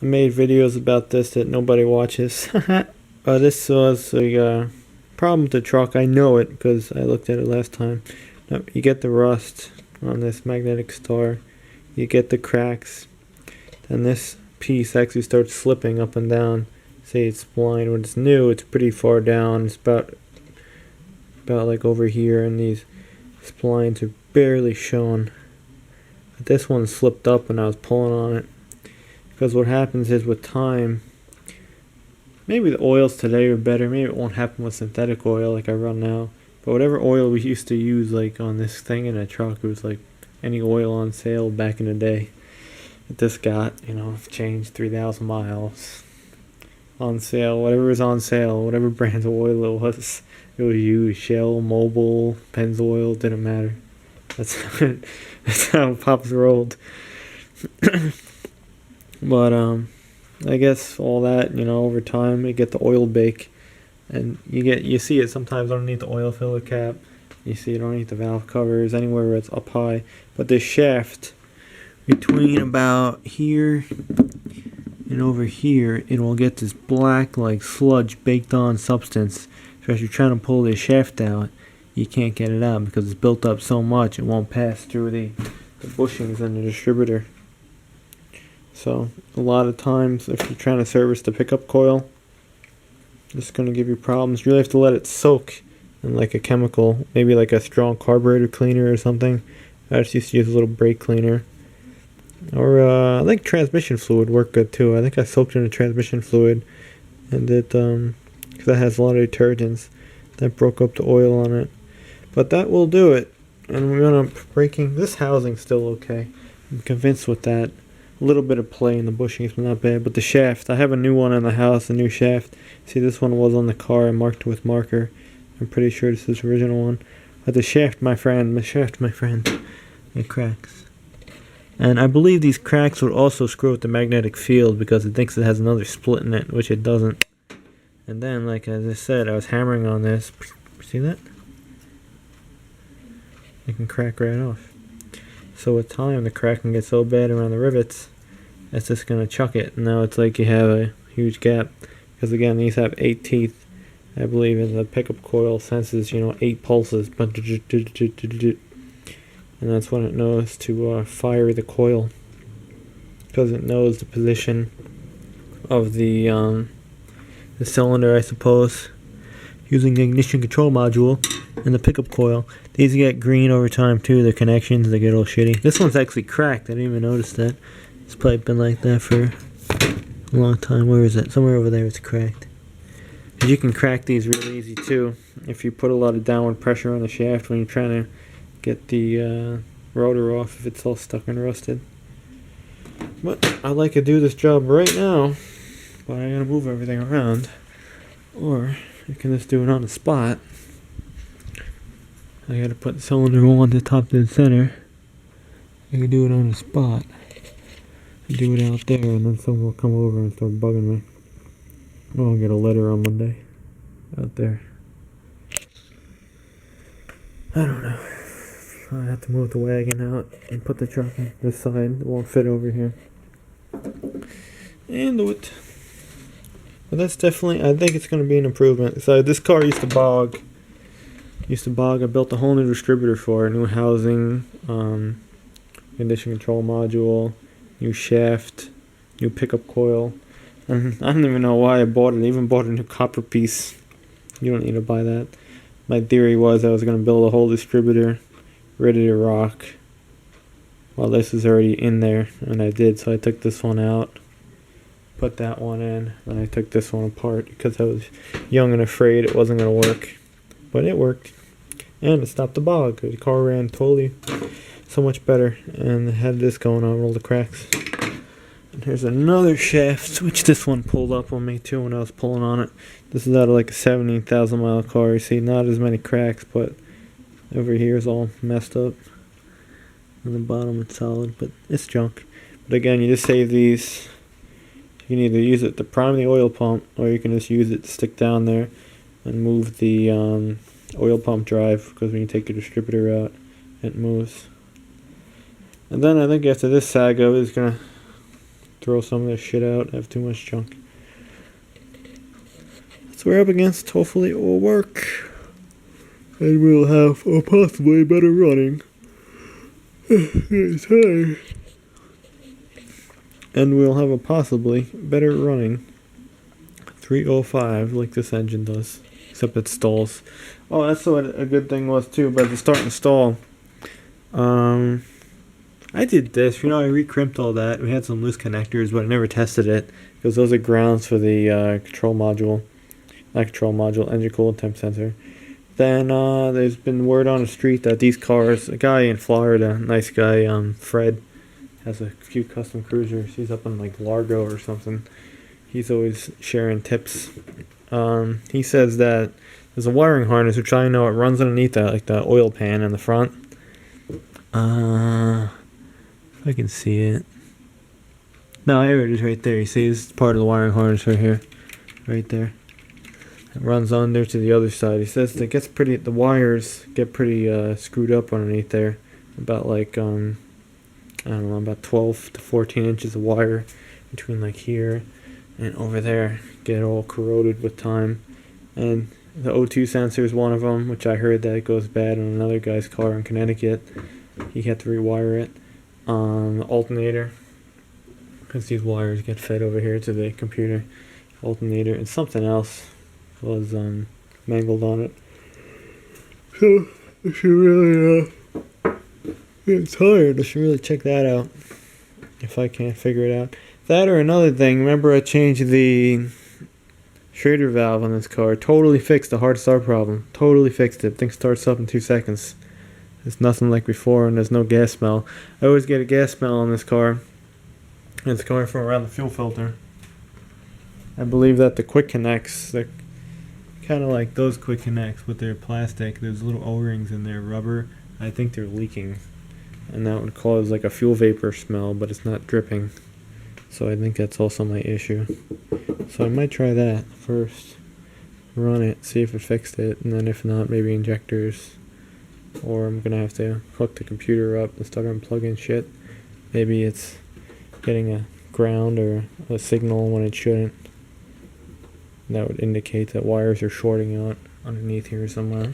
I made videos about this that nobody watches. This was a problem with the truck. I know it because I looked at it last time. Now, you get the rust on this magnetic star. You get the cracks. Then this piece actually starts slipping up and down. Say it's blind. When it's new, it's pretty far down. It's about like over here, and these splines are barely shown. But this one slipped up when I was pulling on it. Because what happens is with time, maybe the oils today are better. Maybe it won't happen with synthetic oil like I run now. But whatever oil we used to use like on this thing in a truck, it was like any oil on sale back in the day. That this got, changed 3,000 miles. On sale, whatever was on sale, whatever brand of oil it was used. Shell, Mobil, Pennzoil, didn't matter. That's how Pops rolled. But I guess all that, over time you get the oil bake, and you see it sometimes underneath the oil filler cap. You see it underneath the valve covers, anywhere where it's up high. But this shaft between about here and over here, it will get this black like sludge baked on substance. So as you're trying to pull this shaft out, you can't get it out because it's built up so much it won't pass through the bushings in the distributor. So a lot of times if you're trying to service the pickup coil, it's going to give you problems. You really have to let it soak in like a chemical, maybe like a strong carburetor cleaner or something. I just used to use a little brake cleaner. Or I think transmission fluid worked good too. I think I soaked in the transmission fluid, and it because that has a lot of detergents that broke up the oil on it. But that will do it. And we're gonna breaking this housing still okay. I'm convinced with that. A little bit of play in the bushings, but not bad. But the shaft, I have a new one in the house, a new shaft. See, this one was on the car. I marked it with marker. I'm pretty sure this is the original one. But the shaft, my friend, it cracks. And I believe these cracks would also screw with the magnetic field because it thinks it has another split in it, which it doesn't. And then, like as I said, I was hammering on this. See that? It can crack right off. So with time, the crack can get so bad around the rivets, it's just going to chuck it. And now it's like you have a huge gap. Because again, these have 8 teeth. I believe in the pickup coil senses, 8 pulses. And that's when it knows to fire the coil. Because it knows the position of the cylinder, I suppose. Using the ignition control module and the pickup coil. These get green over time too, the connections, they get all shitty. This one's actually cracked, I didn't even notice that. It's probably been like that for a long time. Where is it? Somewhere over there it's cracked. And you can crack these really easy too, if you put a lot of downward pressure on the shaft when you're trying to get the rotor off if it's all stuck and rusted. But I'd like to do this job right now, but I gotta move everything around. Or I can just do it on the spot. I gotta put the cylinder on the top to the center. I can do it on the spot. Do it out there, and then someone will come over and start bugging me. I'll get a letter on Monday. Out there. I don't know. I have to move the wagon out and put the truck on this side. It won't fit over here. And do it. But that's definitely, I think it's going to be an improvement. So this car used to bog. I built a whole new distributor for it. New housing, condition control module, new shaft, new pickup coil. And I don't even know why I bought it. I even bought a new copper piece. You don't need to buy that. My theory was I was going to build a whole distributor ready to rock. Well, this is already in there, and I did. So I took this one out, put that one in, and I took this one apart because I was young and afraid it wasn't going to work. But it worked, and it stopped the bog. The car ran totally so much better, and it had this going on, all the cracks. And here's another shaft, which this one pulled up on me too when I was pulling on it. This is out of like a 17,000 mile car. You see, not as many cracks, but over here is all messed up. On the bottom it's solid, but it's junk. But again, you just save these. You can either use it to prime the oil pump, or you can just use it to stick down there and move the oil pump drive, because when you take the distributor out, it moves. And then I think after this saga is going to throw some of this shit out. I have too much junk. So we're up against. Hopefully it will work. And we'll have a possibly better running. And we'll have a possibly better running 305 like this engine does. Except it stalls. Oh, that's what a good thing was too about the start and stall. I did this, I recrimped all that. We had some loose connectors, but I never tested it because those are grounds for the control module. Not control module, engine coolant temp sensor. Then there's been word on the street that these cars, a guy in Florida, nice guy, Fred, has a few custom cruisers. He's up in like Largo or something. He's always sharing tips. He says that there's a wiring harness, which I know it runs underneath that, like the oil pan in the front. If I can see it. No, here it is right there. You see, this is part of the wiring harness right here. Right there. It runs under to the other side. He says that the wires get pretty screwed up underneath there. About like, I don't know, about 12 to 14 inches of wire between like here and over there. Get all corroded with time. And the O2 sensor is one of them, which I heard that it goes bad on another guy's car in Connecticut. He had to rewire it. Alternator, because these wires get fed over here to the computer. Alternator and something else was mangled on it. So I should really get tired. I should really check that out if I can't figure it out. That or another thing. Remember, I changed the Schrader valve on this car. Totally fixed the hard start problem. Totally fixed it. Thing starts up in 2 seconds. It's nothing like before, and there's no gas smell. I always get a gas smell on this car. And it's coming from around the fuel filter. I believe that the quick connects, they're kind of like those quick connects with their plastic. There's little O-rings in their rubber. I think they're leaking. And that would cause like a fuel vapor smell, but it's not dripping. So I think that's also my issue. So I might try that first. Run it, see if it fixed it, and then if not, maybe injectors. Or I'm gonna have to hook the computer up and start unplugging shit. Maybe it's getting a ground or a signal when it shouldn't. That would indicate that wires are shorting out underneath here somewhere.